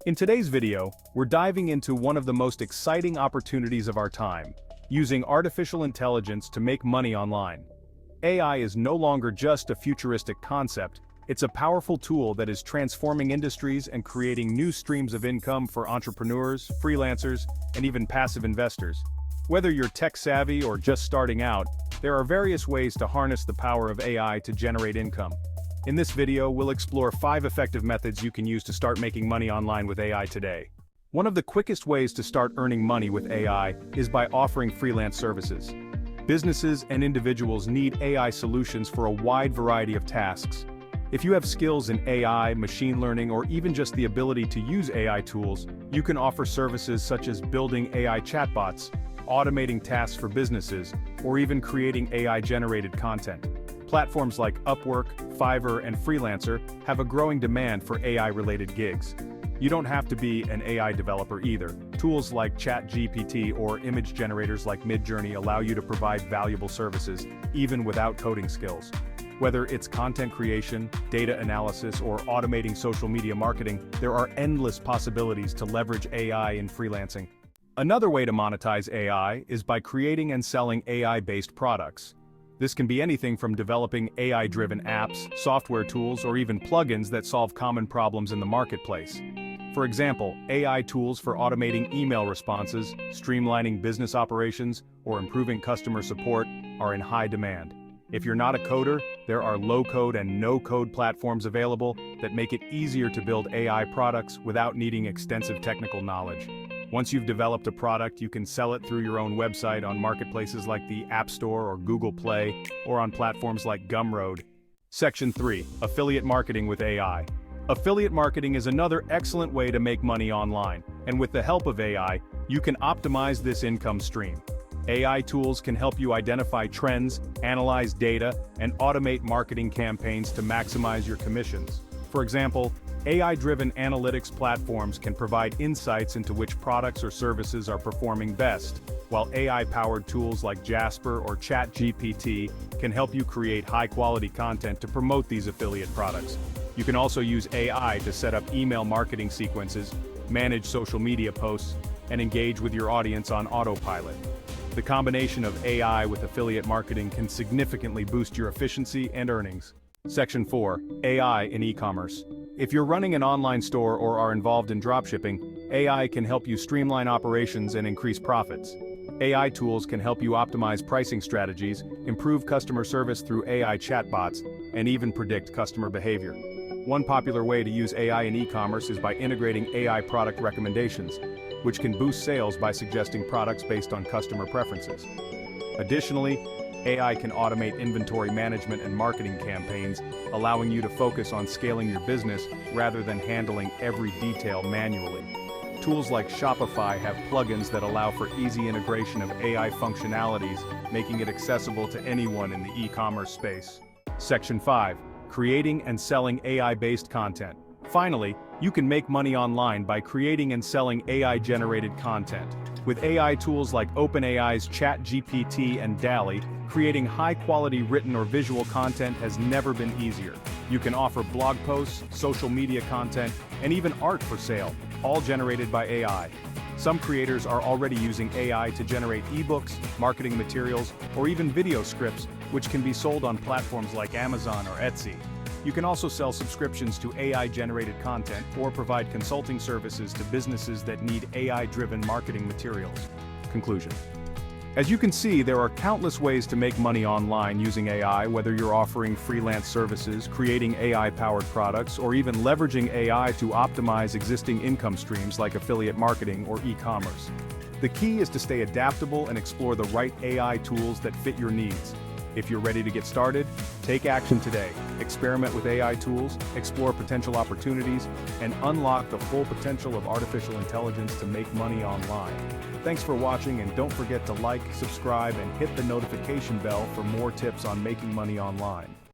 In today's video, we're diving into one of the most exciting opportunities of our time, using artificial intelligence to make money online. AI is no longer just a futuristic concept, it's a powerful tool that is transforming industries and creating new streams of income for entrepreneurs, freelancers, and even passive investors. Whether you're tech-savvy or just starting out, there are various ways to harness the power of AI to generate income. In this video, we'll explore 5 effective methods you can use to start making money online with AI today. One of the quickest ways to start earning money with AI is by offering freelance services. Businesses and individuals need AI solutions for a wide variety of tasks. If you have skills in AI, machine learning, or even just the ability to use AI tools, you can offer services such as building AI chatbots, automating tasks for businesses, or even creating AI-generated content. Platforms like Upwork, Fiverr, and Freelancer have a growing demand for AI-related gigs. You don't have to be an AI developer either. Tools like ChatGPT or image generators like Midjourney allow you to provide valuable services, even without coding skills. Whether it's content creation, data analysis, or automating social media marketing, there are endless possibilities to leverage AI in freelancing. Another way to monetize AI is by creating and selling AI-based products. This can be anything from developing AI-driven apps, software tools, or even plugins that solve common problems in the marketplace. For example, AI tools for automating email responses, streamlining business operations, or improving customer support are in high demand. If you're not a coder, there are low-code and no-code platforms available that make it easier to build AI products without needing extensive technical knowledge. Once you've developed a product, you can sell it through your own website on marketplaces like the App Store or Google Play, or on platforms like Gumroad. Section 3. Affiliate marketing with AI. Affiliate marketing is another excellent way to make money online, and with the help of AI, you can optimize this income stream. AI tools can help you identify trends, analyze data, and automate marketing campaigns to maximize your commissions. For example, AI-driven analytics platforms can provide insights into which products or services are performing best, while AI-powered tools like Jasper or ChatGPT can help you create high-quality content to promote these affiliate products. You can also use AI to set up email marketing sequences, manage social media posts, and engage with your audience on autopilot. The combination of AI with affiliate marketing can significantly boost your efficiency and earnings. Section 4. AI in e-commerce. If you're running an online store or are involved in dropshipping, AI can help you streamline operations and increase profits. AI tools can help you optimize pricing strategies, improve customer service through AI chatbots, and even predict customer behavior. One popular way to use AI in e-commerce is by integrating AI product recommendations, which can boost sales by suggesting products based on customer preferences. Additionally, AI can automate inventory management and marketing campaigns, allowing you to focus on scaling your business rather than handling every detail manually. Tools like Shopify have plugins that allow for easy integration of AI functionalities, making it accessible to anyone in the e-commerce space. Section 5. Creating and selling AI-based content. Finally, you can make money online by creating and selling AI-generated content. With AI tools like OpenAI's ChatGPT and DALL-E, creating high-quality written or visual content has never been easier. You can offer blog posts, social media content, and even art for sale, all generated by AI. Some creators are already using AI to generate ebooks, marketing materials, or even video scripts, which can be sold on platforms like Amazon or Etsy. You can also sell subscriptions to AI-generated content or provide consulting services to businesses that need AI-driven marketing materials. Conclusion. As you can see, there are countless ways to make money online using AI, whether you're offering freelance services, creating AI-powered products, or even leveraging AI to optimize existing income streams like affiliate marketing or e-commerce. The key is to stay adaptable and explore the right AI tools that fit your needs. If you're ready to get started, take action today. Experiment with AI tools, explore potential opportunities, and unlock the full potential of artificial intelligence to make money online. Thanks for watching, and don't forget to like, subscribe, and hit the notification bell for more tips on making money online.